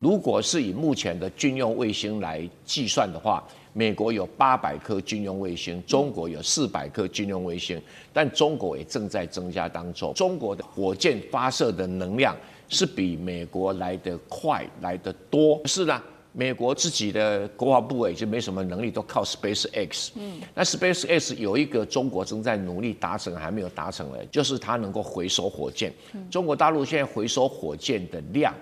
如果是以目前的军用卫星来计算的话，美国有800颗军用卫星，中国有400颗军用卫星，但中国也正在增加当中。中国的火箭发射的能量是比美国来得快、来得多。可是呢，美国自己的国防部已经没什么能力，都靠 SpaceX。那 SpaceX 有一个中国正在努力达成，还没有达成的，就是它能够回收火箭。中国大陆现在回收火箭的量，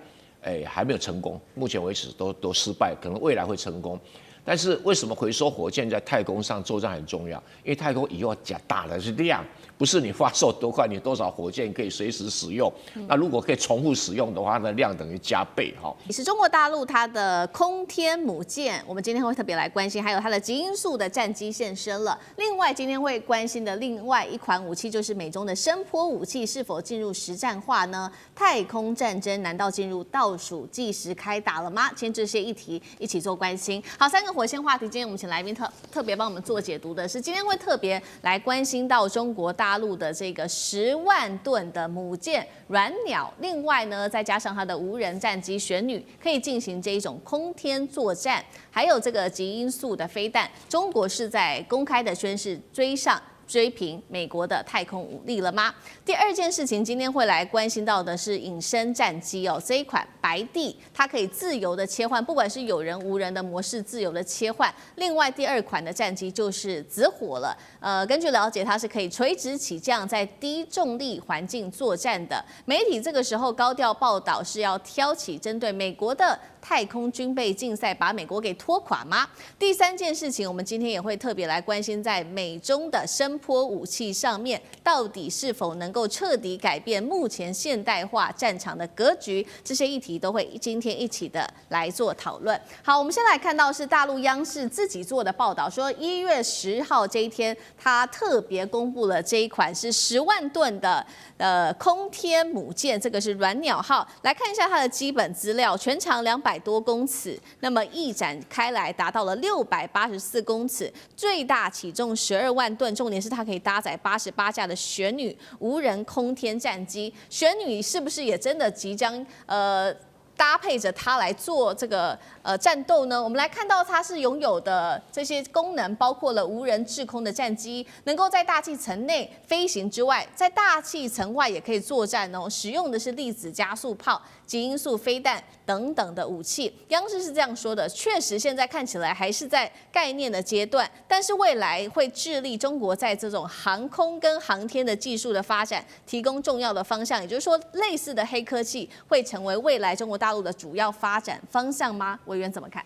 还没有成功，目前为止都失败，可能未来会成功。但是为什么回收火箭在太空上作战很重要？因为太空以后加大的是量，不是你发射多快，你多少火箭可以随时使用。那如果可以重复使用的话，它的量等于加倍哈。也是中国大陆它的空天母舰，我们今天会特别来关心，还有它的极音速的战机现身了。另外，今天会关心的另外一款武器就是美中的声波武器是否进入实战化呢？太空战争难道进入倒数计时开打了吗？今天这些议题一起做关心。好，3个火线话题，今天我们请来宾特别帮我们做解读的是，今天会特别来关心到中国大陆的这个10万吨的母舰软鸟，另外呢，再加上它的无人战机玄女，可以进行这一种空天作战，还有这个极音速的飞弹，中国是在公开的宣示追平美国的太空武力了吗？第二件事情，今天会来关心到的是隐身战机哦，这一款白帝，它可以自由的切换，不管是有人无人的模式，自由的切换。另外，第2款的战机就是紫火了。根据了解，它是可以垂直起降，在低重力环境作战的。媒体这个时候高调报道是要挑起针对美国的太空军备竞赛，把美国给拖垮吗？第3件事情，我们今天也会特别来关心，在美中的声波武器上面，到底是否能够彻底改变目前现代化战场的格局？这些议题都会今天一起的来做讨论。好，我们先来看到是大陆央视自己做的报道，说1月10号这一天，它特别公布了这一款是10万吨的空天母舰，这个是软鸟号。来看一下它的基本资料，全长200多公尺，那么翼展开来达到了684公尺，最大起重12万吨，重点是它可以搭载88架的玄女无人空天战机。玄女是不是也真的即将搭配着它来做这个战斗呢？我们来看到它是拥有的这些功能，包括了无人制空的战机，能够在大气层内飞行之外，在大气层外也可以作战哦。使用的是粒子加速炮、极音速飞弹等等的武器。央视是这样说的：确实现在看起来还是在概念的阶段，但是未来会致力中国在这种航空跟航天的技术的发展提供重要的方向。也就是说，类似的黑科技会成为未来中国大陆的主要发展方向吗？委员怎么看？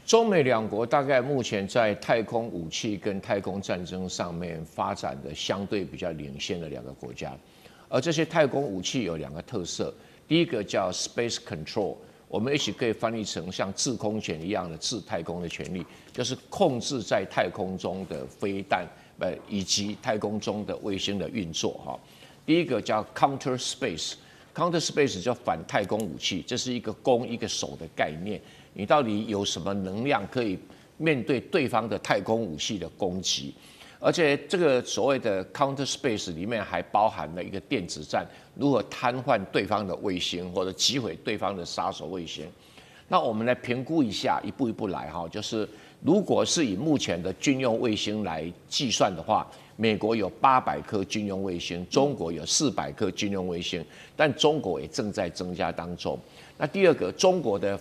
中美两国大概目前在太空武器跟太空战争上面发展的相对比较领先的2个国家，而这些太空武器有2个特色，第一个叫 Space Control， 我们一起可以翻译成像制空权一样的制太空的权利，就是控制在太空中的飞弹，以及太空中的卫星的运作哈。第一个叫 Counter Space。Counter Space 叫反太空武器，这是一个攻一个守的概念。你到底有什么能量可以面对对方的太空武器的攻击？而且这个所谓的 Counter Space 里面还包含了一个电子战，如何瘫痪对方的卫星或者击毁对方的杀手卫星。那我们来评估一下，一步一步来哈，就是如果是以目前的军用卫星来计算的话，美国有800颗军用卫星，中国有400颗军用卫星，但中国也正在增加当中。那第2个，中国的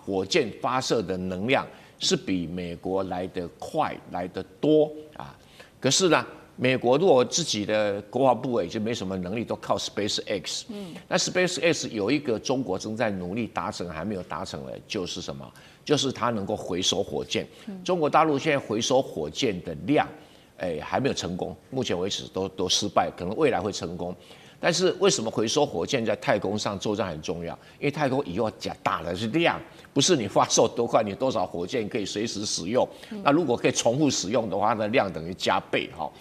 火箭发射的能量是比美国来得快、来得多啊。可是呢，美国如果自己的国防部已经没什么能力，都靠 SpaceX。那 SpaceX 有一个中国正在努力达成，还没有达成的，就是什么？就是它能够回收火箭。中国大陆现在回收火箭的量，还没有成功，目前为止都失败，可能未来会成功。但是为什么回收火箭在太空上作战很重要？因为太空以后加大的是量，不是你发射多快，你多少火箭可以随时使用。那如果可以重复使用的话，它的量等于加倍哈。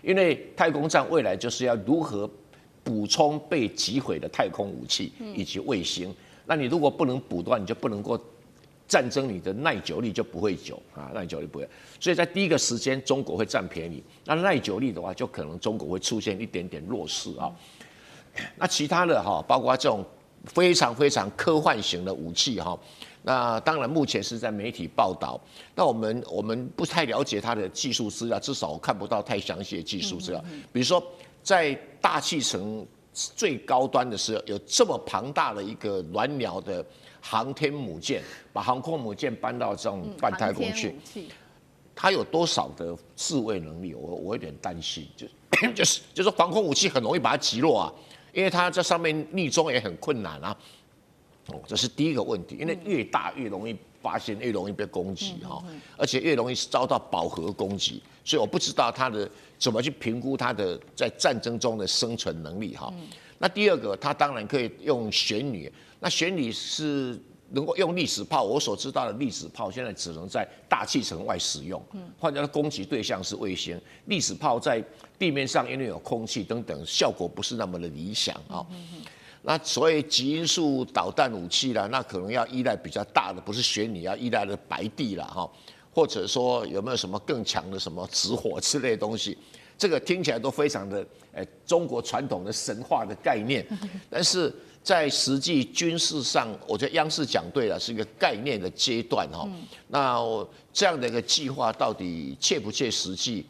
因为太空战未来就是要如何补充被击毁的太空武器以及卫星。那你如果不能补断，你就不能够战争，你的耐久力就不会久啊，耐久力不会。所以在第一个时间，中国会占便宜。那耐久力的话，就可能中国会出现一点点弱势啊。那其他的哈，包括这种非常非常科幻型的武器哈。那当然，目前是在媒体报道。那我们不太了解它的技术资料，至少我看不到太详细的技术资料。比如说，在大气层最高端的时候，有这么庞大的一个鸾鸟的航天母舰，把航空母舰搬到这种半太空去，它有多少的自卫能力？我有点担心，就是防空武器很容易把它击落啊，因为它在上面匿踪也很困难啊。这是第一个问题，因为越大越容易发现，越容易被攻击哈，而且越容易遭到饱和攻击，所以我不知道它的怎么去评估它的在战争中的生存能力哈。那第二个，它当然可以用旋女，那旋女是能够用粒子炮，我所知道的粒子炮现在只能在大气层外使用，换成攻击对象是卫星，粒子炮在地面上因为有空气等等，效果不是那么的理想啊。那所谓极音速导弹武器啦，那可能要依赖比较大的，不是旋女，要依赖的白地啦哈，或者说有没有什么更强的什么直火之类的东西，这个听起来都非常的中国传统的神话的概念，但是在实际军事上，我觉得央视讲对了，是一个概念的阶段哈。那这样的一个计划到底切不切实际？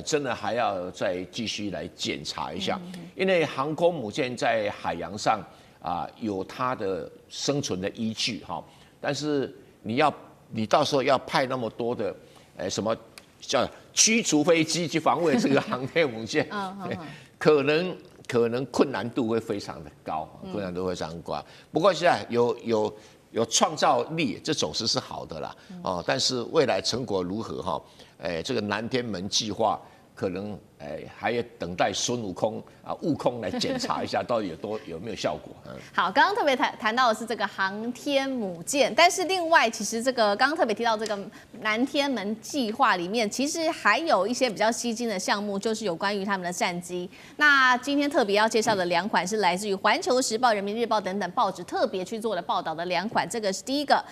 真的还要再继续来检查一下，因为航空母舰在海洋上有它的生存的依据哈，但是你到时候要派那么多的什么叫驱逐飞机去防卫这个航天母舰，可能困难度会非常的高，困难度会非常高。不过现在有创造力，这总是好的啦，但是未来成果如何哈？这个南天门计划可能还要等待孙悟空悟空来检查一下，到底有没有效果。好，刚刚特别谈到的是这个航天母舰，但是另外其实这个刚刚特别提到这个南天门计划里面，其实还有一些比较吸睛的项目，就是有关于他们的战机。那今天特别要介绍的2款是来自于《环球时报》、《人民日报》等等报纸特别去做的报道的2款，这个是第一个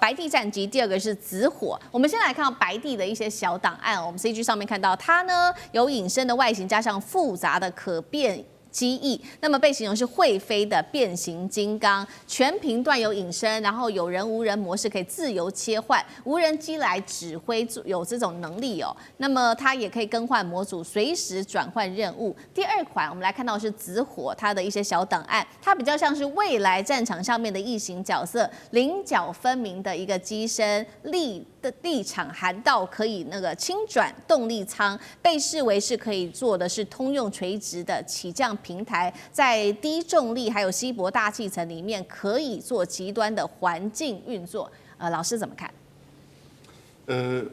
白帝战机，第二个是紫火。我们先来看到白帝的一些小档案，我们 CG 上面看到它呢有隐身的外形，加上复杂的可变机翼，那么被形容是会飞的变形金刚，全频段有隐身，然后有人无人模式可以自由切换，无人机来指挥有这种能力哦。那么它也可以更换模组，随时转换任务。第2款我们来看到的是紫火，它的一些小档案，它比较像是未来战场上面的异形角色，棱角分明的一个机身，立场涵道，可以那个轻转动力舱，被视为是可以做的是通用垂直的起降平台，在低重力还有稀薄大气层里面可以做极端的环境运作。老师怎么看？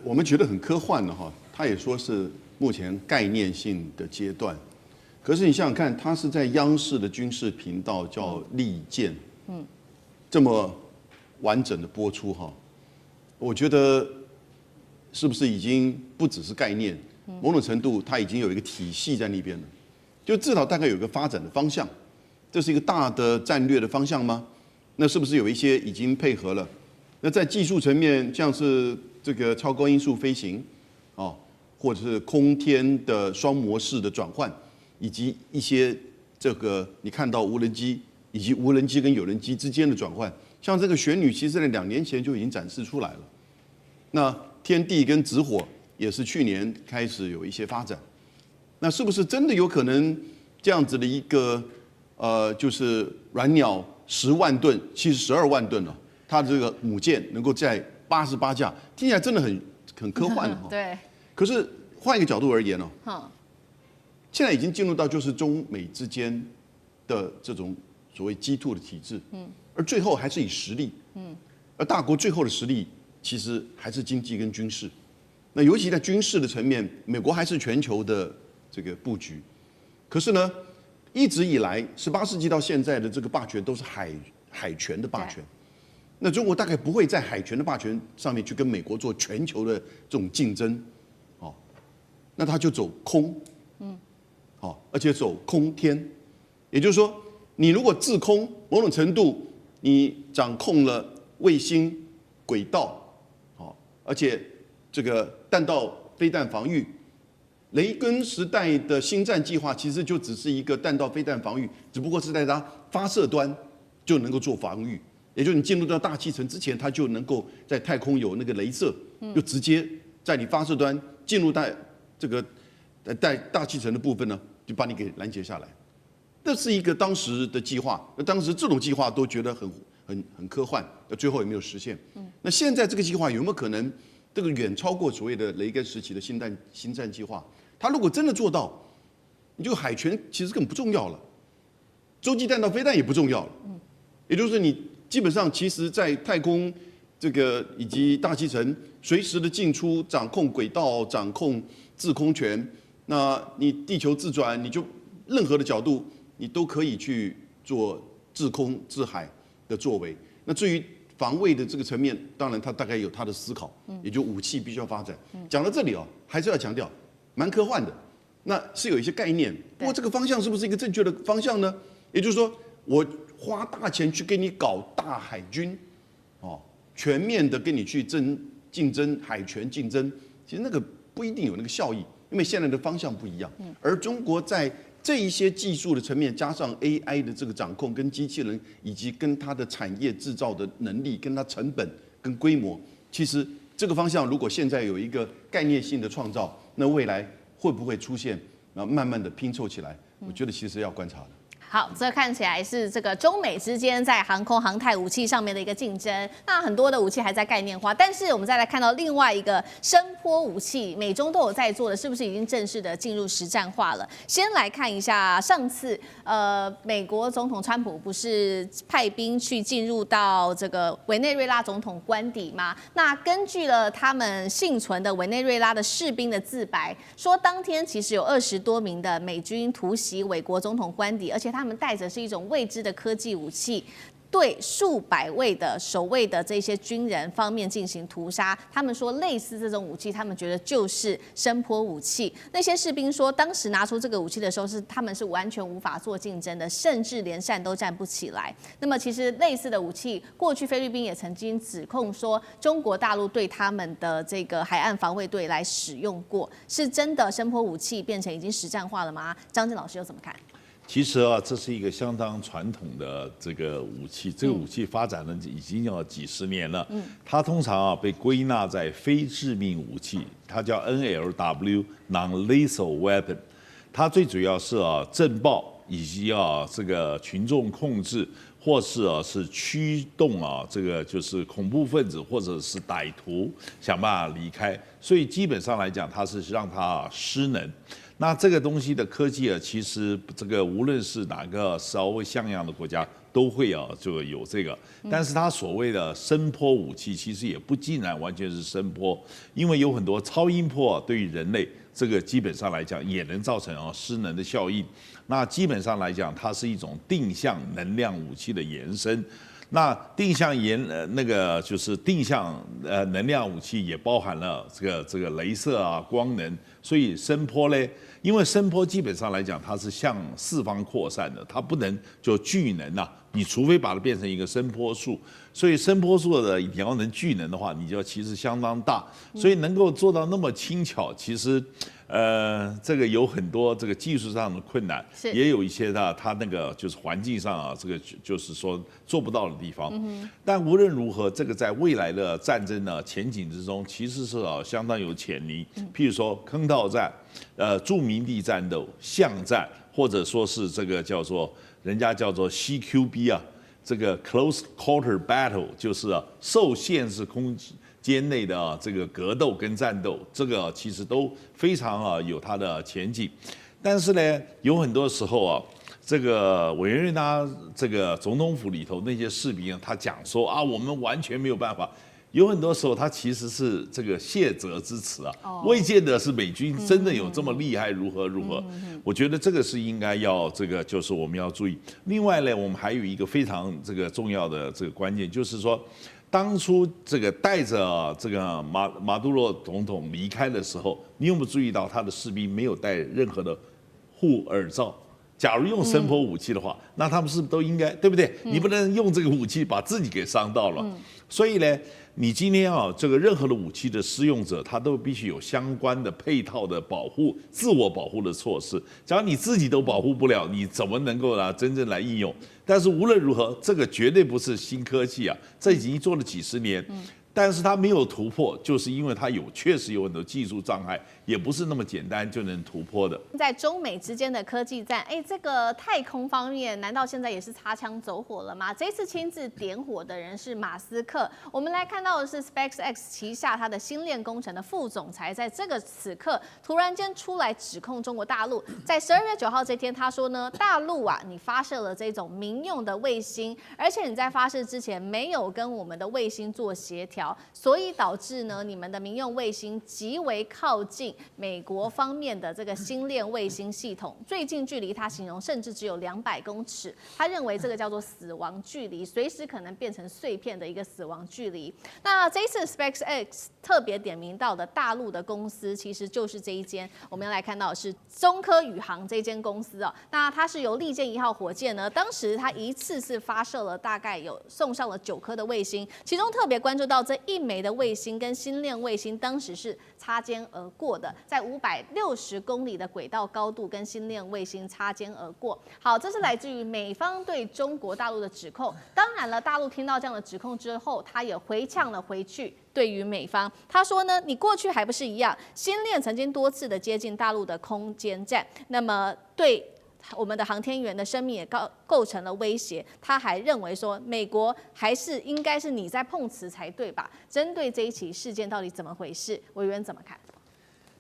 我们觉得很科幻的哈，他也说是目前概念性的阶段。可是你想想看，他是在央视的军事频道叫利剑，这么完整的播出哈，我觉得是不是已经不只是概念，某种程度它已经有一个体系在那边了。就至少大概有一个发展的方向，这是一个大的战略的方向吗？那是不是有一些已经配合了？那在技术层面，像是这个超高音速飞行，或者是空天的双模式的转换，以及一些这个你看到无人机以及无人机跟有人机之间的转换，像这个旋女，其实在2年前就已经展示出来了。那天帝跟紫火也是去年开始有一些发展。那是不是真的有可能这样子的一个就是软鸟10万吨，其实12万吨了，它的这个母舰能够载88架，听起来真的很科幻了。对。可是换一个角度而言现在已经进入到就是中美之间的这种所谓G2的体制，而最后还是以实力，而大国最后的实力其实还是经济跟军事。那尤其在军事的层面，美国还是全球的这个布局，可是呢，一直以来18世纪到现在的这个霸权都是海权的霸权。那中国大概不会在海权的霸权上面去跟美国做全球的这种竞争，那他就走空，而且走空天，也就是说，你如果自空，某种程度你掌控了卫星轨道，而且这个弹道飞弹防御。雷根时代的星战计划其实就只是一个弹道飞弹防御，只不过是在它发射端，就能够做防御，也就是你进入到大气层之前，它就能够在太空有那个雷射，就直接在你发射端进入到这个在大气层的部分呢，就把你给拦截下来。这是一个当时的计划，那当时这种计划都觉得很科幻，那最后有没有实现？那现在这个计划有没有可能这个远超过所谓的雷根时期的星战计划？它如果真的做到，你这个海权其实根本不重要了，洲际弹道飞弹也不重要了，也就是你基本上其实在太空这个以及大气层随时的进出、掌控轨道、掌控制空权，那你地球自转，你就任何的角度。你都可以去做制空制海的作为。那至于防卫的这个层面，当然它大概有它的思考，也就武器必须要发展。讲到这里哦，还是要强调，蛮科幻的，那是有一些概念。不过这个方向是不是一个正确的方向呢？也就是说，我花大钱去给你搞大海军，哦，全面的跟你去竞争海权竞争，其实那个不一定有那个效益，因为现在的方向不一样。而中国在这一些技术的层面，加上 AI 的这个掌控，跟机器人以及跟它的产业制造的能力，跟它成本跟规模，其实这个方向如果现在有一个概念性的创造，那未来会不会出现，然后慢慢的拼凑起来？我觉得其实要观察的。好，这看起来是这个中美之间在航空航太武器上面的一个竞争。那很多的武器还在概念化，但是我们再来看到另外一个声波武器，美中都有在做的，是不是已经正式的进入实战化了？先来看一下上次，美国总统川普不是派兵去进入到这个委内瑞拉总统官邸吗？那根据了他们幸存的委内瑞拉的士兵的自白，说当天其实有20多名的美军突袭美国总统官邸，而且他们带着是一种未知的科技武器，对数百位的守卫的这些军人方面进行屠杀。他们说类似这种武器，他们觉得就是声波武器。那些士兵说，当时拿出这个武器的时候，他们是完全无法做竞争的，甚至连站都站不起来。那么其实类似的武器，过去菲律宾也曾经指控说，中国大陆对他们的这个海岸防卫队来使用过，是真的声波武器变成已经实战化了吗？张震老师又怎么看？其实啊，这是一个相当传统的这个武器，这个武器发展了已经有几十年了。它通常啊被归纳在非致命武器，它叫 NLW (Non-Lethal Weapon)。它最主要是震爆以及这个群众控制，或是是驱动这个就是恐怖分子或者是歹徒想办法离开。所以基本上来讲，它是让它失能。那这个东西的科技其实这个无论是哪个稍微像样的国家都会就有这个，但是它所谓的声波武器其实也不尽然完全是声波，因为有很多超音波对于人类这个基本上来讲也能造成失能的效应。那基本上来讲，它是一种定向能量武器的延伸。那定向那个就是定向能量武器也包含了这个雷射光能，所以声波嘞，因为声波基本上来讲它是向四方扩散的，它不能就聚能你除非把它变成一个声波束，所以声波束的你要能聚能的话，你就其实相当大，所以能够做到那么轻巧，其实这个有很多这个技术上的困难，也有一些它那个就是环境上这个就是说做不到的地方。但无论如何，这个在未来的战争前景之中，其实是相当有潜力。譬如说坑道战、驻民地战斗、巷战，或者说是这个叫做人家叫做 CQB 这个 Close Quarter Battle， 就是受限制空间内的这个格斗跟战斗，这个其实都非常有它的前景。但是呢，有很多时候这个委内瑞拉这个总统府里头那些士兵他讲说我们完全没有办法。有很多时候，他其实是这个谢责之词未见得是美军真的有这么厉害，如何。我觉得这个是应该要这个就是我们要注意。另外呢，我们还有一个非常这个重要的这个关键，就是说，当初这个带着这个马杜罗总统离开的时候，你有没有注意到他的士兵没有戴任何的护耳罩？假如用声波武器的话，那他们是不是都应该，对不对？你不能用这个武器把自己给伤到了。所以呢，你今天这个任何的武器的使用者，他都必须有相关的配套的保护、自我保护的措施。假如你自己都保护不了，你怎么能够真正来应用？但是无论如何，这个绝对不是新科技啊，这已经做了几十年。但是它没有突破，就是因为它确实有很多技术障碍，也不是那么简单就能突破的。在中美之间的科技战，这个太空方面，难道现在也是擦枪走火了吗？这次亲自点火的人是马斯克。我们来看到的是 SpaceX 旗下他的星链工程的副总裁，在这个此刻突然间出来指控中国大陆。在12月9号这天，他说呢，大陆啊，你发射了这种民用的卫星，而且你在发射之前没有跟我们的卫星做协调。所以导致呢，你们的民用卫星极为靠近美国方面的这个星链卫星系统，最近距离他形容甚至只有200公尺，他认为这个叫做死亡距离，随时可能变成碎片的一个死亡距离。那这一次 SpaceX 特别点名到的大陆的公司，其实就是这一间，我们要来看到的是中科宇航这间公司哦。那它是由利剑1号火箭呢，当时它一次是发射了大概有送上了9颗的卫星，其中特别关注到这1枚的卫星跟星链卫星当时是擦肩而过的，在560公里的轨道高度跟星链卫星擦肩而过。好，这是来自于美方对中国大陆的指控。当然了，大陆听到这样的指控之后，他也回呛了回去。对于美方，他说呢，你过去还不是一样，星链曾经多次的接近大陆的空间站，那么对我们的航天员的生命也构成了威胁。他还认为说，美国还是应该是你在碰瓷才对吧？针对这一起事件到底怎么回事，委员怎么看？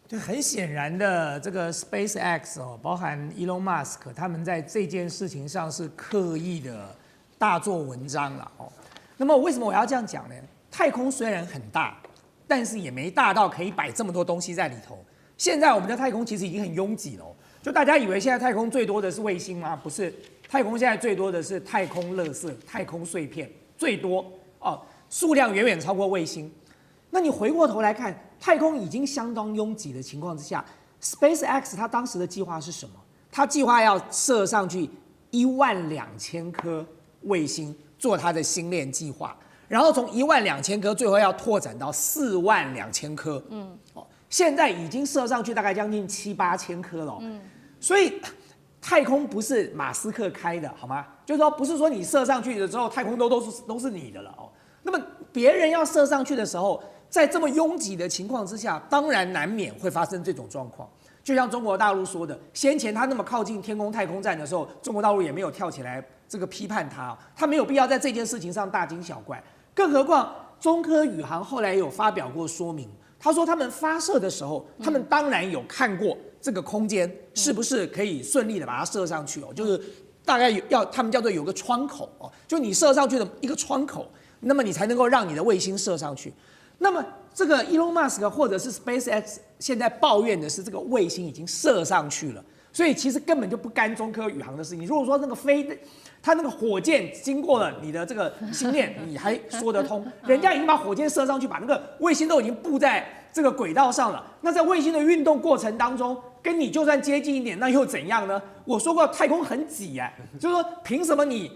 对，很显然的，这个 SpaceX 包含 Elon Musk， 他们在这件事情上是刻意的大做文章了哦。那么为什么我要这样讲呢？太空虽然很大，但是也没大到可以摆这么多东西在里头。现在我们的太空其实已经很拥挤了。就大家以为现在太空最多的是卫星吗？不是，太空现在最多的是太空垃圾、太空碎片，最多哦，数量远远超过卫星。那你回过头来看，太空已经相当拥挤的情况之下 ，SpaceX 它当时的计划是什么？它计划要射上去12000颗卫星，做它的星链计划，然后从12000颗最后要拓展到42000颗。现在已经射上去大概将近7、8千颗了。所以太空不是马斯克开的，好吗？就是说，不是说你射上去的时候，太空都是你的了哦。那么别人要射上去的时候，在这么拥挤的情况之下，当然难免会发生这种状况。就像中国大陆说的，先前他那么靠近天宫太空站的时候，中国大陆也没有跳起来这个批判他，他没有必要在这件事情上大惊小怪。更何况中科宇航后来也有发表过说明，他说他们发射的时候，他们当然有看过这个空间是不是可以顺利的把它射上去哦，就是大概他们叫做有个窗口哦，就你射上去的一个窗口，那么你才能够让你的卫星射上去。那么这个 Elon Musk 或者是 SpaceX 现在抱怨的是这个卫星已经射上去了，所以其实根本就不干中科宇航的事情。如果说那个它那个火箭经过了你的这个星链，你还说得通，人家已经把火箭射上去，把那个卫星都已经布在这个轨道上了。那在卫星的运动过程当中，跟你就算接近一点，那又怎样呢？我说过太空很挤就是说凭什么你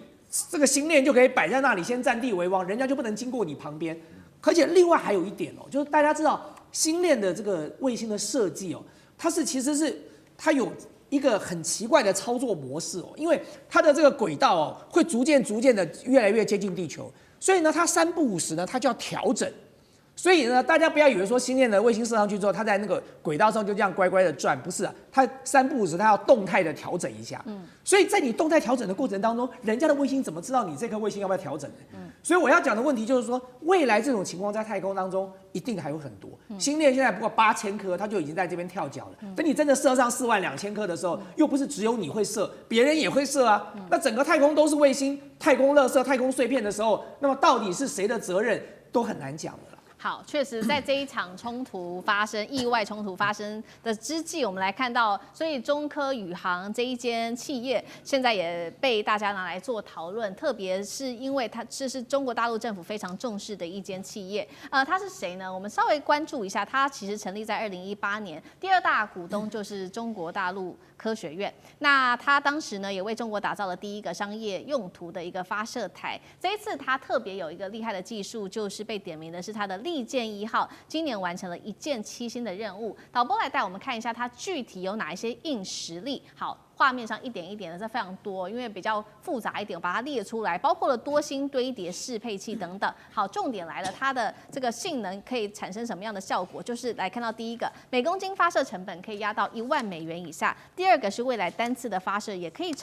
这个星链就可以摆在那里先占地为王，人家就不能经过你旁边？而且另外还有一点就是大家知道星链的这个卫星的设计其实是它有一个很奇怪的操作模式因为它的这个轨道会逐渐的越来越接近地球，所以呢它3不5时呢它就要调整。所以呢，大家不要以为说星链的卫星射上去之后，它在那个轨道上就这样乖乖的转，不是它3不5时它要动态的调整一下。所以在你动态调整的过程当中，人家的卫星怎么知道你这颗卫星要不要调整呢？所以我要讲的问题就是说，未来这种情况在太空当中一定还有很多。星链现在不过8000颗，它就已经在这边跳脚了。等你真的射上42000颗的时候，又不是只有你会射，别人也会射啊。那整个太空都是卫星、太空垃圾、太空碎片的时候，那么到底是谁的责任，都很难讲了。好，确实在这一场意外冲突发生的之际，我们来看到，所以中科宇航这一间企业现在也被大家拿来做讨论，特别是因为这是中国大陆政府非常重视的一间企业。它是谁呢？我们稍微关注一下，它其实成立在2018年，第二大股东就是中国大陆科学院。那它当时呢，也为中国打造了第一个商业用途的一个发射台。这一次它特别有一个厉害的技术，就是被点名的是它的利剑1号，今年完成了1箭7星的任务。导播来带我们看一下它具体有哪一些硬实力。好。画面上一点一点的，这非常多，因为比较复杂一点，我把它列出来，包括了多星堆叠适配器等等。好，重点来了，它的这个性能可以产生什么样的效果？就是来看到第一个，每公斤发射成本可以压到1万美元以下；第二个是未来单次的发射也可以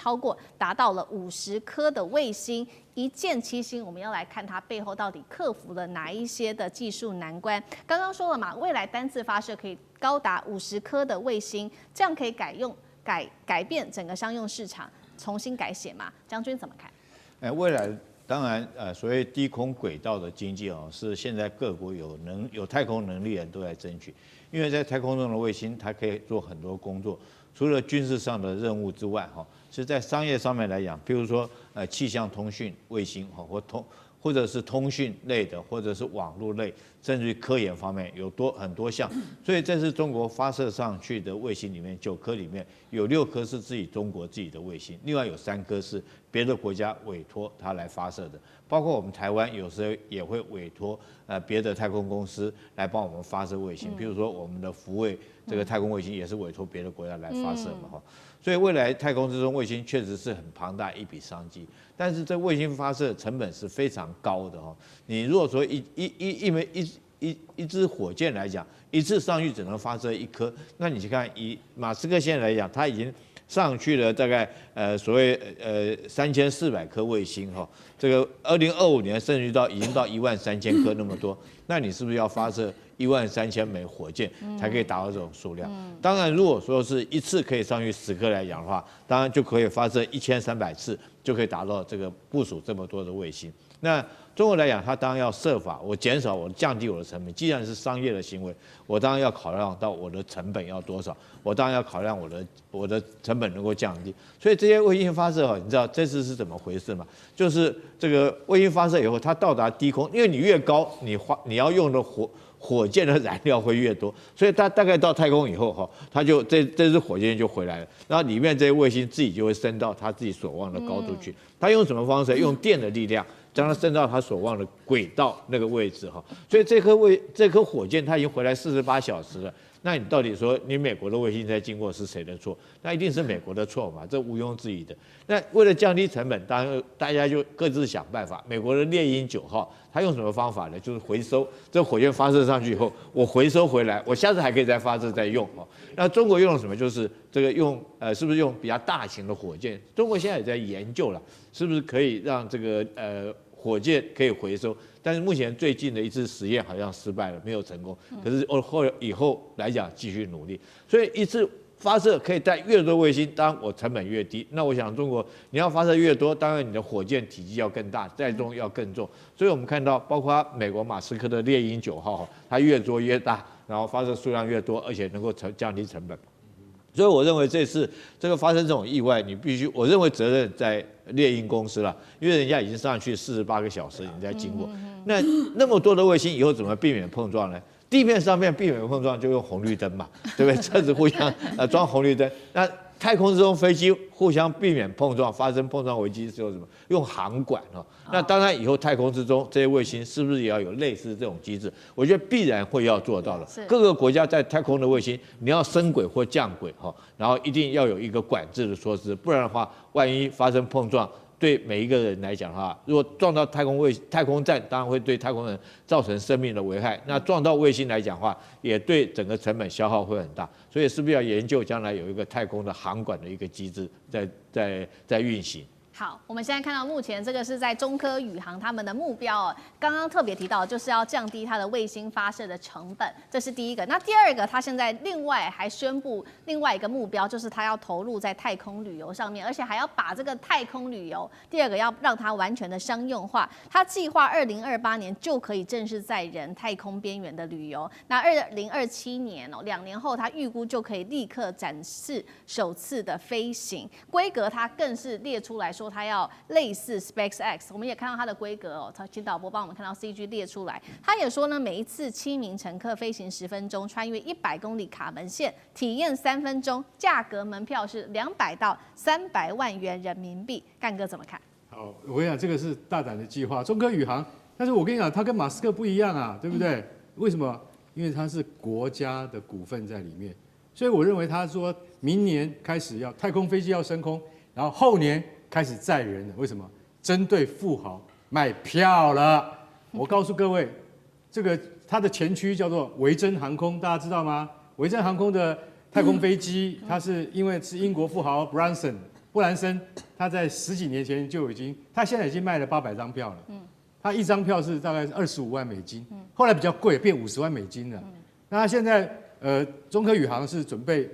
达到了50颗的卫星。1箭7星，我们要来看它背后到底克服了哪一些的技术难关。刚刚说了嘛，未来单次发射可以高达50颗的卫星，这样可以改变整个商用市场，重新改写嘛？将军怎么看？未来当然所谓低空轨道的经济是现在各国有太空能力的人都在争取，因为在太空中的卫星它可以做很多工作，除了军事上的任务之外是在商业上面来讲，比如说气象通讯卫星或者是通讯类的，或者是网络类，甚至于科研方面有很多项。所以这是中国发射上去的卫星里面9颗里面有6颗是中国自己的卫星，另外有3颗是别的国家委托它来发射的。包括我们台湾有时候也会委托别的太空公司来帮我们发射卫星，比如说我们的福卫这个太空卫星也是委托别的国家来发射嘛所以未来太空之中卫星确实是很庞大一笔商机，但是这卫星发射成本是非常高的你如果说一支火箭来讲，一次上去只能发射1颗，那你去看以马斯克现在来讲，他已经上去了大概所谓3400颗卫星这个2025年甚至已经到13000颗那么多，那你是不是要发射13000枚火箭才可以达到这种数量？当然，如果说是一次可以上去10颗来讲的话，当然就可以发射1300次，就可以达到这个部署这么多的卫星。那中国来讲，它当然要设法降低我的成本。既然是商业的行为，我当然要考量到我的成本要多少，我当然要考量我的成本能够降低。所以这些卫星发射你知道这次是怎么回事吗？就是这个卫星发射以后，它到达低空，因为你越高，你要用的火箭的燃料会越多，所以它大概到太空以后它就这支火箭就回来了，然后里面这些卫星自己就会升到它自己所望的高度去。它用什么方式？用电的力量将它升到它所望的轨道那个位置所以这颗火箭它已经回来48小时了。那你到底说你美国的卫星在经过是谁的错？那一定是美国的错嘛，这毋庸置疑的。那为了降低成本，当然大家就各自想办法。美国的猎鹰9号，它用什么方法呢？就是回收这火箭发射上去以后，我回收回来，我下次还可以再发射再用那中国用了什么？就是这个是不是用比较大型的火箭？中国现在也在研究了，是不是可以让这个火箭可以回收？但是目前最近的一次实验好像失败了，没有成功。可是以后来讲继续努力，所以一次发射可以带越多卫星，当然我成本越低。那我想中国你要发射越多，当然你的火箭体积要更大，载重要更重。所以我们看到，包括美国马斯克的猎鹰9号，它越做越大，然后发射数量越多，而且能够降低成本。所以我认为这次这个发生这种意外，我认为责任在猎鹰公司了，因为人家已经上去48个小时，你在经过，那么多的卫星，以后怎么避免碰撞呢？地面上面避免碰撞就用红绿灯嘛，对不对？车子互相装红绿灯。那太空之中飞机互相避免碰撞，发生碰撞危机是用什么？用航管那当然以后太空之中这些卫星是不是也要有类似这种机制？我觉得必然会要做到的。各个国家在太空的卫星，你要升轨或降轨然后一定要有一个管制的措施，不然的话，万一发生碰撞。对每一个人来讲如果撞到太空站，当然会对太空人造成生命的危害。那撞到卫星来讲也对整个成本消耗会很大。所以是不是要研究将来有一个太空的航管的一个机制在运行？好，我们现在看到目前这个是在中科宇航他们的目标哦，刚刚特别提到就是要降低它的卫星发射的成本，这是第一个。那第二个，它现在另外还宣布另外一个目标，就是它要投入在太空旅游上面，而且还要把这个太空旅游，第二个要让它完全的商用化。它计划2028年就可以正式载人太空边缘的旅游，那2027年哦，2年后它预估就可以立刻展示首次的飞行规格，它更是列出来说。它要类似 SpaceX， 我们也看到它的规格哦，请导播帮我们看到 CG 列出来。他也说呢，每一次7名乘客飞行10分钟，穿越100公里卡门线，体验3分钟，价格门票是200到300万元人民币。干哥怎么看？好，我跟你讲，这个是大胆的计划，中科宇航。但是我跟你讲，它跟马斯克不一样啊，对不对？为什么？因为它是国家的股份在里面，所以我认为他说明年开始要太空飞机要升空，然后后年开始载人了，为什么？针对富豪卖票了。我告诉各位，这个它的前驱叫做维珍航空，大家知道吗？维珍航空的太空飞机，它是因为是英国富豪布兰森，他在10几年前就已经，他现在已经卖了800张票了。他一张票是大概25万美金，后来比较贵，变50万美金了。那他现在中科宇航是准备。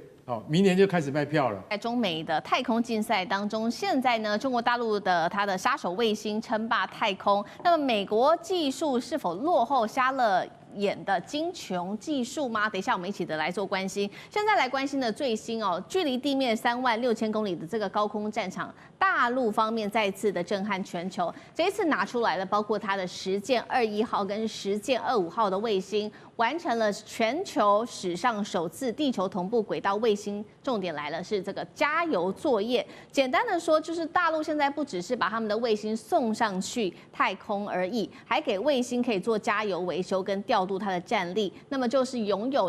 明年就开始卖票了。在中美的太空竞赛当中，现在呢，中国大陆的它的杀手卫星称霸太空，那么美国技术是否落后瞎了眼的金琼技术吗？等一下我们一起的来做关心。现在来关心的最新哦，距离地面36000公里的这个高空战场，大陆方面再次的震撼全球。这一次拿出来了，包括它的实践21号跟实践25号的卫星，完成了全球史上首次地球同步轨道卫星。重点来了，是这个加油作业。简单的说，就是大陆现在不只是把他们的卫星送上去太空而已，还给卫星可以做加油维修跟调度它的战力。那么就是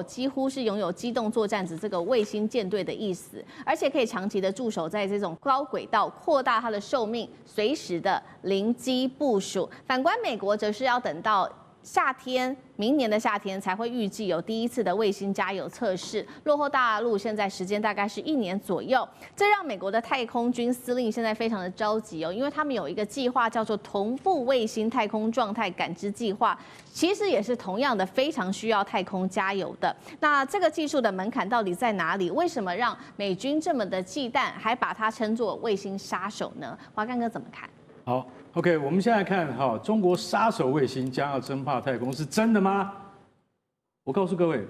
几乎是拥有机动作战子这个卫星舰队的意思，而且可以长期的驻守在这种高轨道，扩大它的寿命，随时的临机部署。反观美国，则是要等到明年的夏天才会预计有第一次的卫星加油测试，落后大陆现在时间大概是1年左右，这让美国的太空军司令现在非常的着急哦，因为他们有一个计划叫做同步卫星太空状态感知计划，其实也是同样的非常需要太空加油的。那这个技术的门槛到底在哪里？为什么让美军这么的忌惮，还把它称作卫星杀手呢？华干哥怎么看？好 ，OK， 我们现在看哈，中国杀手卫星将要争霸太空是真的吗？我告诉各位，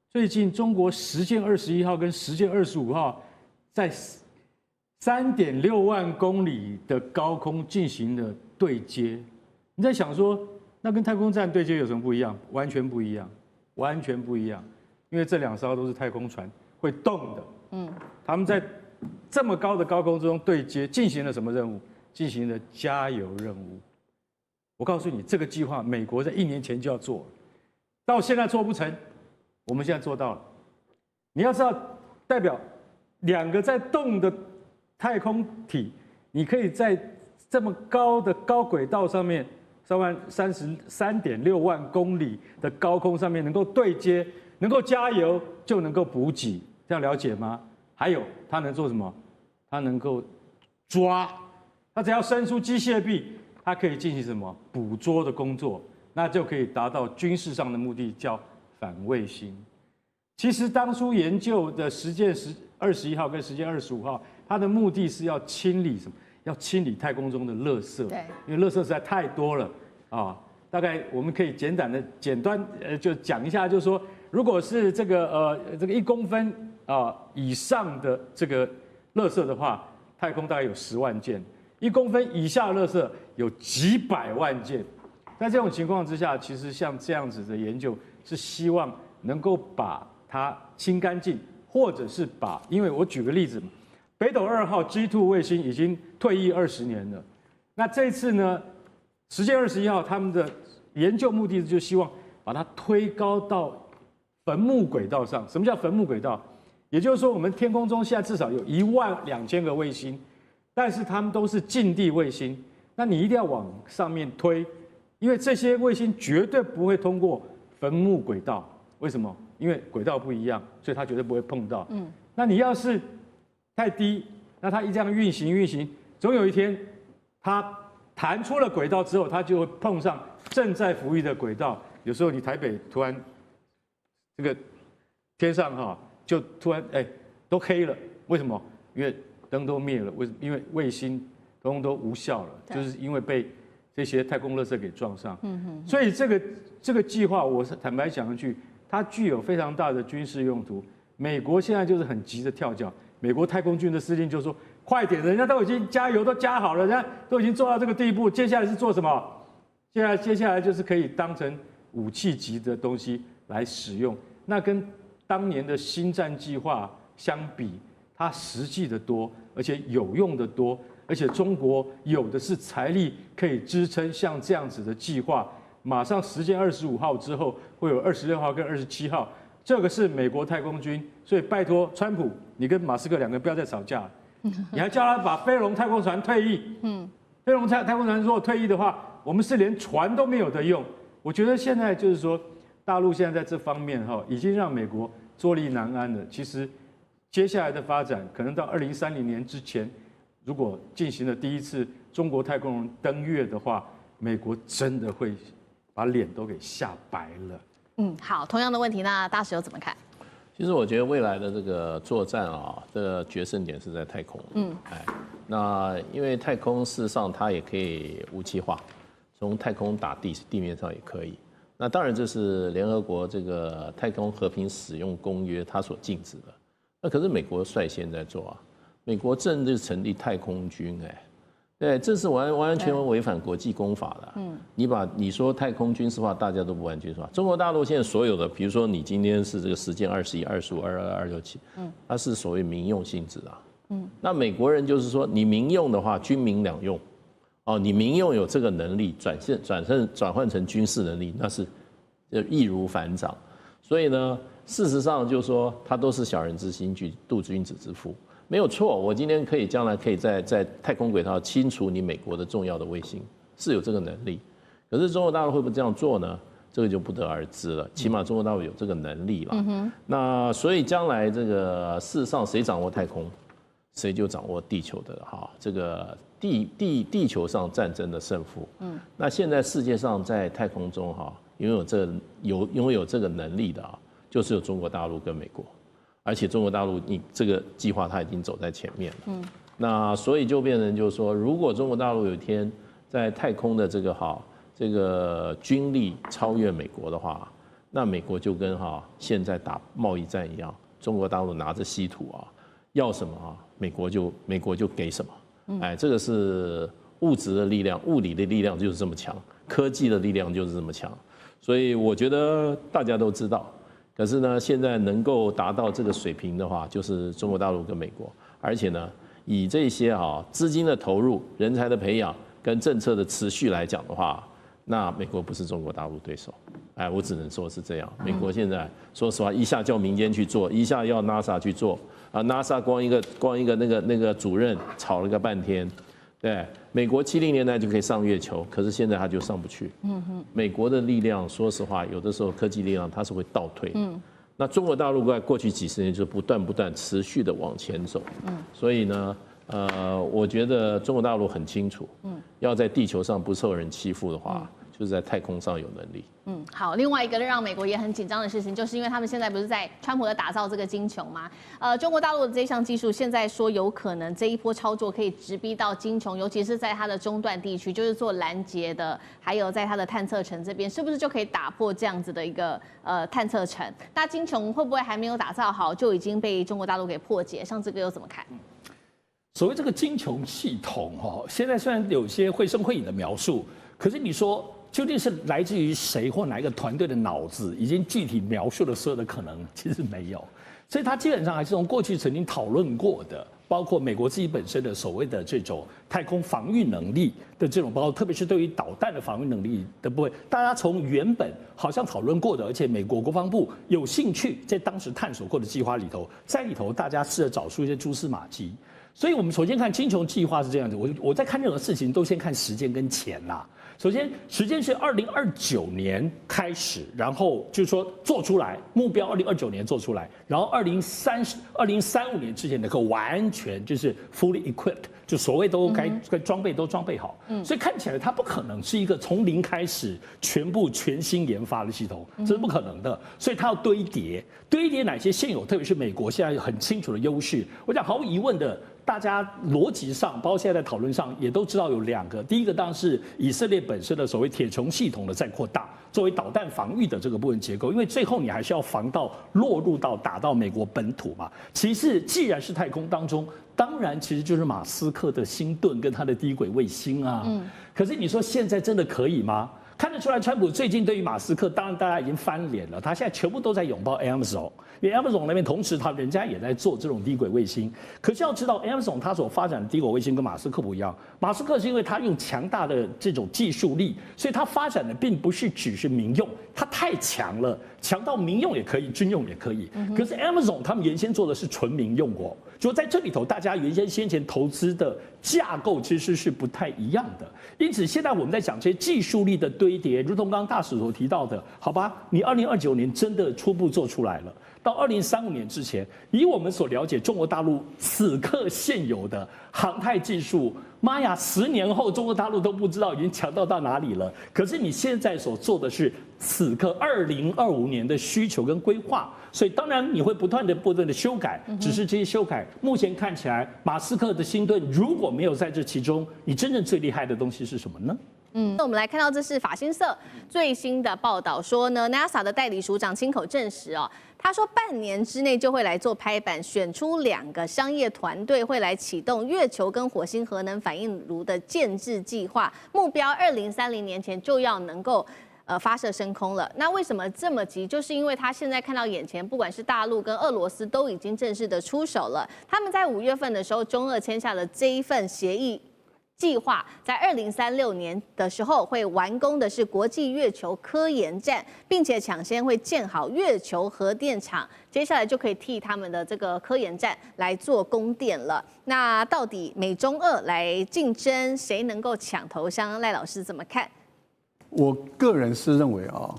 最近中国实践21号跟实践25号在3.6万公里的高空进行了对接。你在想说，那跟太空站对接有什么不一样？完全不一样，完全不一样，因为这2艘都是太空船，会动的。他们在这么高的高空中对接，进行了什么任务？进行了加油任务。我告诉你，这个计划美国在1年前就要做了，到现在做不成，我们现在做到了。你要知道，代表2个在动的太空体，你可以在这么高的高轨道上面3.6万公里的高空上面能够对接，能够加油，就能够补给，这样了解吗？还有，它能做什么？它能够抓。它只要伸出机械臂，它可以进行什么捕捉的工作，那就可以达到军事上的目的，叫反卫星。其实当初研究的实践21号跟实践25号，它的目的是要清理什么？要清理太空中的垃圾。对，因为垃圾实在太多了啊。大概我们可以简单就讲一下，就是说，如果是这个1公分以上的这个垃圾的话，太空大概有10万件。1公分以下的垃圾有几百万件，在这种情况之下，其实像这样子的研究是希望能够把它清干净，或者是因为我举个例子嘛，北斗2号 G2 卫星已经退役20年了，那这次呢，实践21号他们的研究目的就是希望把它推高到坟墓轨道上。什么叫坟墓轨道？也就是说，我们天空中现在至少有12000个卫星。但是它们都是近地卫星，那你一定要往上面推，因为这些卫星绝对不会通过坟墓轨道。为什么？因为轨道不一样，所以它绝对不会碰到。那你要是太低，那它一这样运行，总有一天，它弹出了轨道之后，它就会碰上正在服役的轨道。有时候你台北突然这个天上就突然都黑了，为什么？因为灯都灭了，为什么？因为卫星都无效了，就是因为被这些太空垃圾给撞上。所以这个计划，我坦白讲一句，它具有非常大的军事用途。美国现在就是很急着跳脚，美国太空军的司令就说：“快点，人家都已经加油都加好了，人家都已经做到这个地步，接下来是做什么？接下来就是可以当成武器级的东西来使用。那跟当年的星战计划相比，它实际的多，而且有用的多，而且中国有的是财力可以支撑像这样子的计划。马上时间25号之后会有26号跟27号。”这个是美国太空军，所以拜托川普，你跟马斯克两个人不要再吵架了，你还叫他把飞龙太空船退役。飞龙太空船如果退役的话，我们是连船都没有得用。我觉得现在就是说，大陆现在在这方面已经让美国坐立难安了。其实接下来的发展，可能到2030年之前，如果进行了第一次中国太空人登月的话，美国真的会把脸都给吓白了。好，同样的问题，那大使又怎么看？其实我觉得未来的这个作战的决胜点是在太空。那因为太空事实上它也可以武器化，从太空打地面上也可以。那当然这是联合国这个太空和平使用公约它所禁止的。那可是美国率先在做美国正式成立太空军对，这是完全违反国际公法的。你说太空军事化，大家都不玩军事化。中国大陆现在所有的，比如说你今天是这个实践21、25、22、26、7，它是所谓民用性质的。那美国人就是说，你民用的话，军民两用。你民用有这个能力，转换成军事能力，那是易如反掌。所以呢，事实上就是说，它都是小人之心，度君子之腹。没有错，我今天将来可以在太空轨道清除你美国的重要的卫星，是有这个能力。可是中国大陆会不会这样做呢？这个就不得而知了。起码中国大陆有这个能力了。那所以将来这个事实上谁掌握太空，谁就掌握地球的这个地球上战争的胜负。那现在世界上在太空中拥有这个能力的就是有中国大陆跟美国。而且中国大陆，你这个计划它已经走在前面了。那所以就变成就是说，如果中国大陆有一天在太空的这个军力超越美国的话，那美国就跟现在打贸易战一样，中国大陆拿着稀土要什么美国就给什么。这个是物质的力量，物理的力量就是这么强，科技的力量就是这么强。所以我觉得大家都知道。可是呢，现在能够达到这个水平的话，就是中国大陆跟美国，而且呢，以这些资金的投入、人才的培养跟政策的持续来讲的话，那美国不是中国大陆对手。我只能说是这样。美国现在说实话，一下叫民间去做，一下要 NASA 去做，NASA 光一个那个主任吵了个半天。对，美国70年代就可以上月球，可是现在它就上不去。美国的力量，说实话，有的时候科技力量它是会倒退。那中国大陆在过去几十年就不断持续的往前走。所以呢，我觉得中国大陆很清楚，要在地球上不受人欺负的话，就是在太空上有能力。好，另外一个让美国也很紧张的事情，就是因为他们现在不是在川普的打造这个金球吗？中国大陆的这项技术现在说有可能这一波操作可以直逼到金球，尤其是在它的中段地区，就是做拦截的，还有在它的探测层这边，是不是就可以打破这样子的一个探测层？那金球会不会还没有打造好，就已经被中国大陆给破解？像这个又怎么看？所谓这个金球系统现在虽然有些绘声绘影的描述，可是你说究竟是来自于谁或哪一个团队的脑子，已经具体描述了所有的可能，其实没有。所以它基本上还是从过去曾经讨论过的，包括美国自己本身的所谓的这种太空防御能力的这种，包括特别是对于导弹的防御能力的部分，大家从原本好像讨论过的，而且美国国防部有兴趣在当时探索过的计划里头，在里头大家试着找出一些蛛丝马迹。所以我们首先看金球计划是这样子，我在看任何事情都先看时间跟钱啦。首先，时间是2029年开始，然后就是说做出来，目标2029年做出来，然后2035年之前能够完全就是 fully equipped， 就所谓都该装备都装备好。所以看起来它不可能是一个从零开始全新研发的系统，这是不可能的。所以它要堆叠哪些现有，特别是美国现在有很清楚的优势。我想毫无疑问的。大家逻辑上，包括现在在讨论上，也都知道有2个。第一个当然是以色列本身的所谓铁穹系统的再扩大，作为导弹防御的这个部分结构，因为最后你还是要防到落入到打到美国本土嘛。其次，既然是太空当中，当然其实就是马斯克的星盾跟他的低轨卫星啊。可是你说现在真的可以吗？看得出来，川普最近对于马斯克，当然大家已经翻脸了。他现在全部都在拥抱 Amazon， 因为 Amazon 那边同时人家也在做这种低轨卫星。可是要知道 ，Amazon 它所发展的低轨卫星跟马斯克不一样。马斯克是因为他用强大的这种技术力，所以他发展的并不是只是民用，它太强了，强到民用也可以，军用也可以。可是 Amazon 他们原先做的是纯民用哦，就在这里头，大家先前投资的架构其实是不太一样的。因此，现在我们在讲这些技术力的堆叠，如同刚刚大使所提到的，好吧，你2029年真的初步做出来了，到2035年之前，以我们所了解中国大陆此刻现有的航太技术，妈呀，10年后中国大陆都不知道已经强到哪里了。可是你现在所做的是此刻2025年的需求跟规划，所以当然你会不断的修改，只是这些修改目前看起来，马斯克的星盾如果没有在这其中，你真正最厉害的东西是什么呢？那我们来看到这是法新社最新的报道说呢 ，NASA 的代理署长亲口证实哦，他说半年之内就会来做拍板，选出2个商业团队会来启动月球跟火星核能反应炉的建制计划，目标2030年前就要能够发射升空了。那为什么这么急？就是因为他现在看到眼前，不管是大陆跟俄罗斯都已经正式的出手了。他们在5月份的时候，中俄签下了这一份协议。计划在2036年的时候会完工的是国际月球科研站，并且抢先会建好月球核电厂，接下来就可以替他们的这个科研站来做供电了。那到底美中俄来竞争，谁能够抢头香？赖老师怎么看？我个人是认为啊，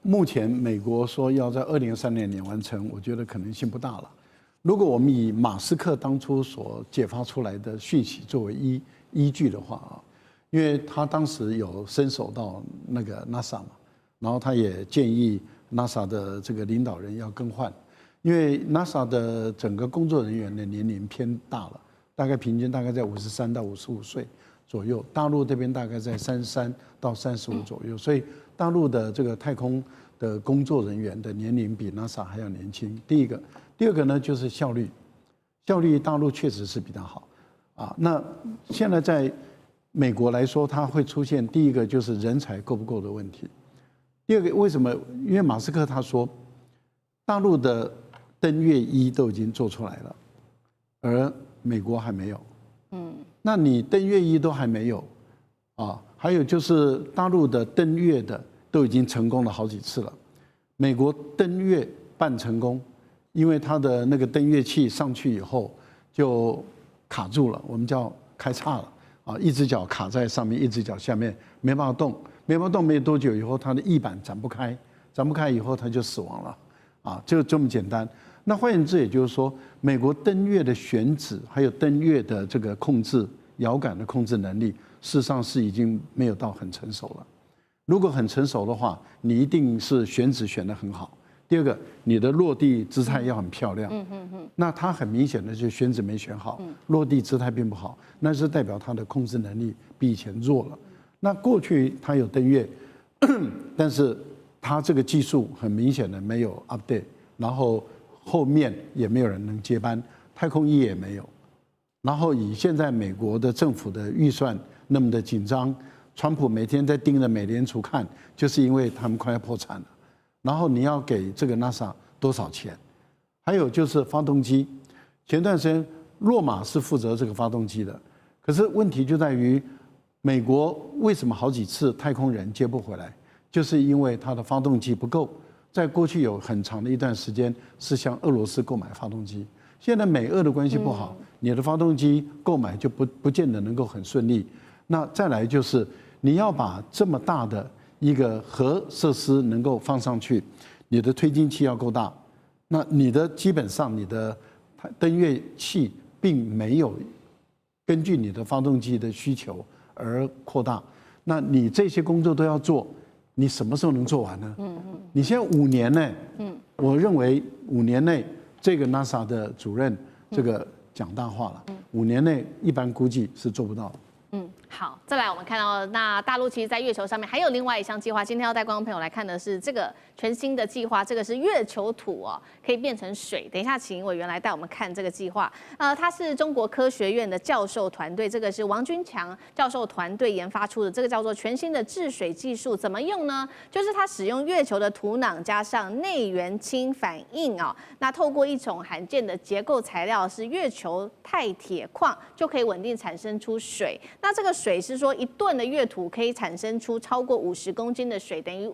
目前美国说要在2030年完成，我觉得可能性不大了。如果我们以马斯克当初所解发出来的讯息作为依据的话啊，因为他当时有伸手到那个 NASA 嘛，然后他也建议 NASA 的这个领导人要更换，因为 NASA 的整个工作人员的年龄偏大了，大概平均大概在53到55岁左右，大陆这边大概在33到35左右，所以大陆的这个太空的工作人员的年龄比 NASA 还要年轻。第一个，第二个呢就是效率大陆确实是比较好。啊，那现在在美国来说，它会出现第一个就是人才够不够的问题。第二个，为什么？因为马斯克他说，大陆的登月1都已经做出来了，而美国还没有。那你登月1都还没有，啊，还有就是大陆的登月的都已经成功了好几次了，美国登月半成功，因为它的那个登月器上去以后就卡住了，我们叫开叉了啊，一只脚卡在上面，一只脚下面没办法动，没有多久以后，它的翼板展不开以后它就死亡了，啊，就这么简单。那换言之，也就是说，美国登月的选址还有登月的这个控制遥感的控制能力，事实上是已经没有到很成熟了。如果很成熟的话，你一定是选址选得很好。第二个，你的落地姿态要很漂亮。那它很明显的就选址没选好，落地姿态并不好，那是代表它的控制能力比以前弱了。那过去它有登月，但是它这个技术很明显的没有 update， 然后后面也没有人能接班，太空1也没有。然后以现在美国的政府的预算那么的紧张，川普每天在盯着美联储看，就是因为他们快要破产了。然后你要给这个 NASA 多少钱？还有就是发动机，前段时间洛马是负责这个发动机的，可是问题就在于美国为什么好几次太空人接不回来，就是因为它的发动机不够。在过去有很长的一段时间是向俄罗斯购买发动机，现在美俄的关系不好，你的发动机购买就不见得能够很顺利。那再来就是你要把这么大的一个核设施能够放上去，你的推进器要够大，那你的基本上你的登月器并没有根据你的发动机的需求而扩大，那你这些工作都要做，你什么时候能做完呢？你现在5年内，我认为5年内这个 NASA 的主任这个讲大话了，5年内一般估计是做不到的。好，再来我们看到，那大陆其实在月球上面还有另外一项计划，今天要带观众朋友来看的是这个全新的计划，这个是月球土哦，可以变成水。等一下请委员来带我们看这个计划。它是中国科学院的教授团队，这个是王军强教授团队研发出的，这个叫做全新的治水技术，怎么用呢？就是它使用月球的土壤加上内源氢反应哦，那透过一种罕见的结构材料是月球钛铁矿，就可以稳定产生出水。那这个水是说1吨的月土可以产生出超过50公斤的水，等于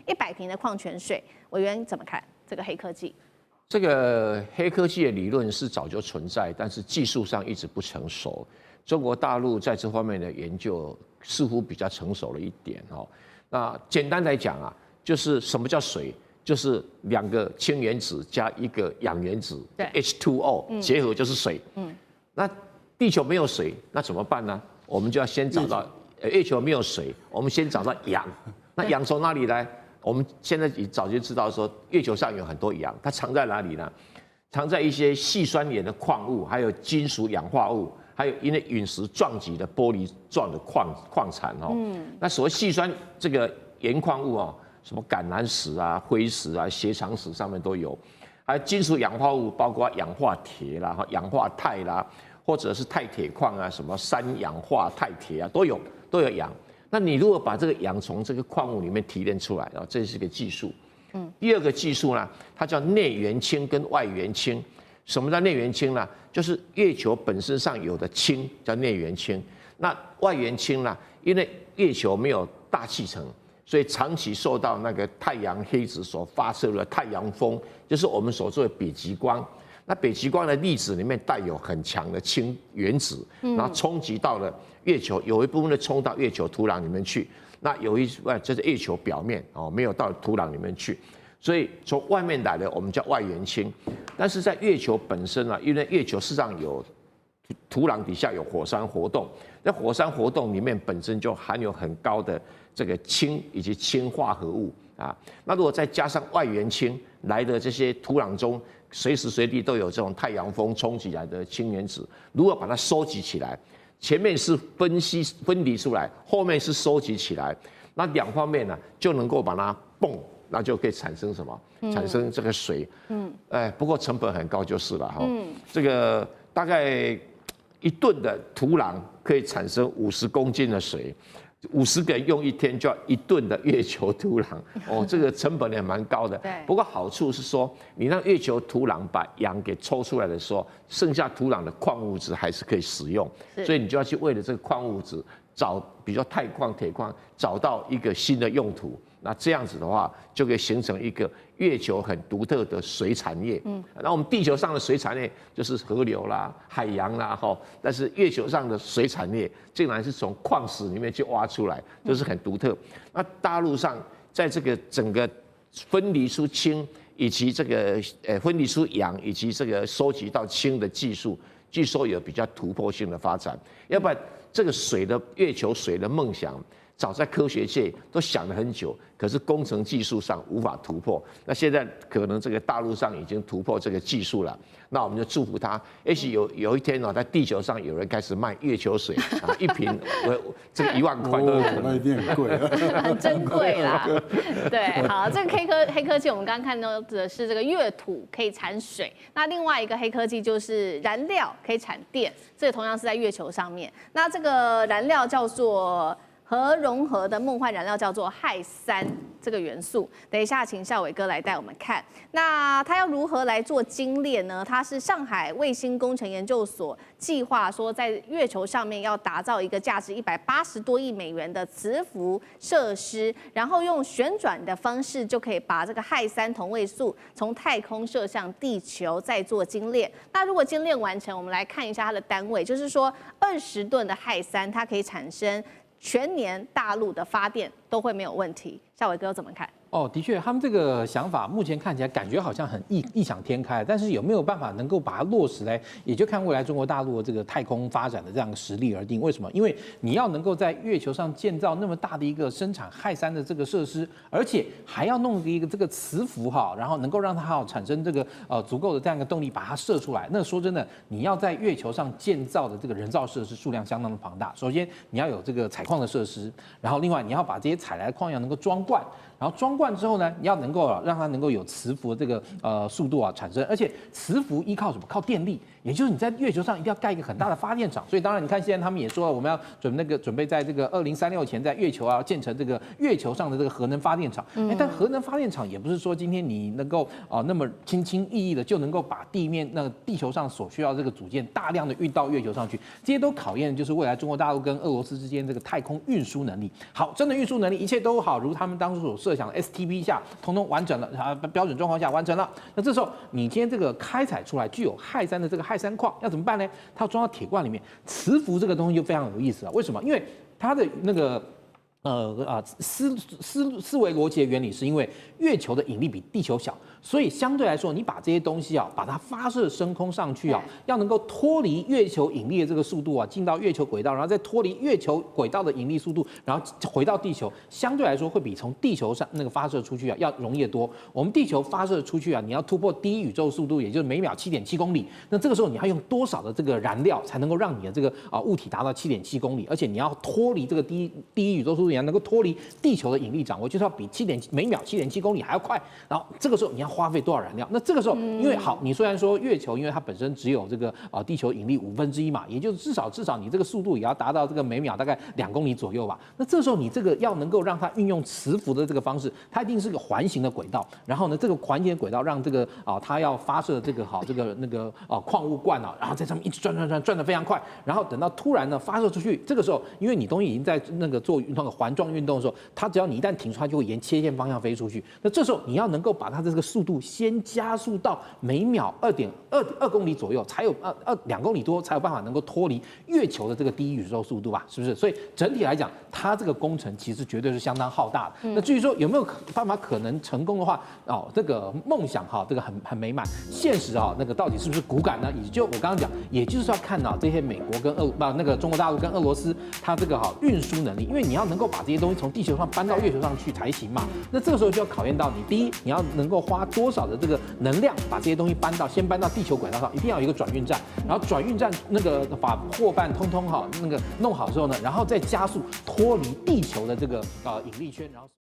100瓶的矿泉水。委员怎么看这个黑科技？这个黑科技的理论是早就存在，但是技术上一直不成熟。中国大陆在这方面的研究似乎比较成熟了一点哦。那简单来讲啊，就是什么叫水？就是2个氢原子加1个氧原子 ，H2O 结合就是水。那地球没有水，那怎么办呢？我们就要先找到月球没有水，我们先找到氧。那氧从哪里来？我们现在早就知道说，月球上有很多氧，它藏在哪里呢？藏在一些细酸盐的矿物，还有金属氧化物，还有因为陨石撞击的玻璃状的矿产哦。那所谓细酸这个盐矿物哦，什么橄榄石啊、灰石啊、斜长石上面都有，还有金属氧化物，包括氧化铁啦、氧化钛啦。或者是钛铁矿啊，什么3氧化钛铁啊，都有氧。那你如果把这个氧从这个矿物里面提炼出来，然后这是个技术。第2个技术呢，它叫内源氢跟外源氢。什么叫内源氢呢？就是月球本身上有的氢叫内源氢。那外源氢呢，因为月球没有大气层，所以长期受到那个太阳黑子所发射的太阳风，就是我们所说的北极光。那北极光的粒子里面带有很强的氢原子，然后冲击到了月球，有一部分的冲到月球土壤里面去，那有一部分就是月球表面哦，没有到土壤里面去，所以从外面来的我们叫外源氢。但是在月球本身啊，因为月球事实上有土壤底下有火山活动，那火山活动里面本身就含有很高的这个氢以及氢化合物啊。那如果再加上外源氢来的这些土壤中，随时随地都有这种太阳风冲击来的氢原子，如果把它收集起来，前面是分离出来，后面是收集起来，那2方面呢就能够把它蹦，那就可以产生什么？产生这个水。不过成本很高就是了哈。这个大概1吨的土壤可以产生50公斤的水。50个人用1天就要1吨的月球土壤哦，这个成本也蛮高的。不过好处是说，你让月球土壤把氧给抽出来的时候，剩下土壤的矿物质还是可以使用，所以你就要去为了这个矿物质找，比如说钛矿、铁矿，找到一个新的用途。那这样子的话，就可以形成一个月球很独特的水产业。那我们地球上的水产业就是河流啦、海洋啦，但是月球上的水产业竟然是从矿石里面去挖出来，就是很独特。那大陆上在这个整个分离出氢以及这个分离出氧以及这个收集到氢的技术，据说有比较突破性的发展。要不然这个月球水的梦想，早在科学界都想了很久，可是工程技术上无法突破。那现在可能这个大陆上已经突破这个技术了，那我们就祝福他。也许有一天在地球上有人开始卖月球水啊，1瓶这个1万块都有可能。那一定很贵，很珍贵啦。对，好，这个黑科技我们刚刚看到的是这个月土可以产水，那另外一个黑科技就是燃料可以产电，这个同样是在月球上面。那这个燃料叫做核融合的梦幻燃料叫做氦3这个元素，等一下请孝瑋哥来带我们看。那它要如何来做精炼呢？它是上海卫星工程研究所计划说，在月球上面要打造一个价值180多亿美元的磁浮设施，然后用旋转的方式就可以把这个氦3同位素从太空射向地球，再做精炼。那如果精炼完成，我们来看一下它的单位，就是说20吨的氦3，它可以产生全年大陆的发电都会没有问题。夏伟哥怎么看？哦，的确，他们这个想法目前看起来感觉好像很异想天开，但是有没有办法能够把它落实来，也就看未来中国大陆的这个太空发展的这样的实力而定。为什么？因为你要能够在月球上建造那么大的一个生产氦三的这个设施，而且还要弄一个这个磁浮哈，然后能够让它产生这个足够的这样一个动力把它射出来。那说真的，你要在月球上建造的这个人造设施数量相当的庞大。首先你要有这个采矿的设施，然后另外你要把这些采来的矿药能够装罐。然后装罐之后呢，你要能够让它能够有磁浮的这个速度产生，而且磁浮依靠什么？靠电力，也就是你在月球上一定要盖一个很大的发电厂。所以当然你看现在他们也说了，我们要准备在这个2036前在月球建成这个月球上的这个核能发电厂。但核能发电厂也不是说今天你能够那么轻轻易易的就能够把地球上所需要这个组件大量的运到月球上去，这些都考验就是未来中国大陆跟俄罗斯之间这个太空运输能力。好，真的运输能力一切都好，如他们当初所设想的 STP 下通通完整了，标准状况下完成了。那这时候你今天这个开采出来具有氦三的这个氦三矿要怎么办呢？它要装到铁罐里面，磁浮这个东西就非常有意思了。为什么？因为它的那个思维逻辑的原理是因为月球的引力比地球小，所以相对来说，你把这些东西把它发射升空上去要能够脱离月球引力的这个速度进到月球轨道，然后再脱离月球轨道的引力速度，然后回到地球，相对来说会比从地球上那个发射出去要容易得多。我们地球发射出去你要突破第一宇宙速度，也就是每秒7.7公里，那这个时候你要用多少的这个燃料才能够让你的这个物体达到7.7公里，而且你要脱离这个第一宇宙速度，你要能够脱离地球的引力掌握，就是要比每秒7.7公里还要快。然后这个时候你要花费多少燃料？那这个时候，因为好，你虽然说月球，因为它本身只有这个地球引力1/5嘛，也就是至少你这个速度也要达到这个每秒大概2公里左右吧。那这时候你这个要能够让它运用磁浮的这个方式，它一定是个环形的轨道。然后呢，这个环形的轨道让这个它要发射这个矿物罐然后在上面一直转得非常快。然后等到突然呢发射出去，这个时候因为你东西已经在做那个环状运动的时候，它只要你一旦停出，它就会沿切线方向飞出去。那这时候你要能够把它的这个速度先加速到每秒2.2公里左右，才有2公里多才有办法能够脱离月球的这个第一宇宙速度吧？是不是？所以整体来讲，它这个工程其实绝对是相当浩大的。那至于说有没有办法可能成功的话，这个梦想这个很美满，现实那个到底是不是骨感呢？也就我刚刚讲，也就是要看到这些美国跟中国大陆跟俄罗斯它这个运输能力，因为你要能够把这些东西从地球上搬到月球上去才行嘛。那这个时候就要考验到你，第一，你要能够花多少的这个能量把这些东西先搬到地球轨道上，一定要有一个转运站，然后转运站把伙伴通弄好之后呢，然后再加速脱离地球的这个引力圈，然后。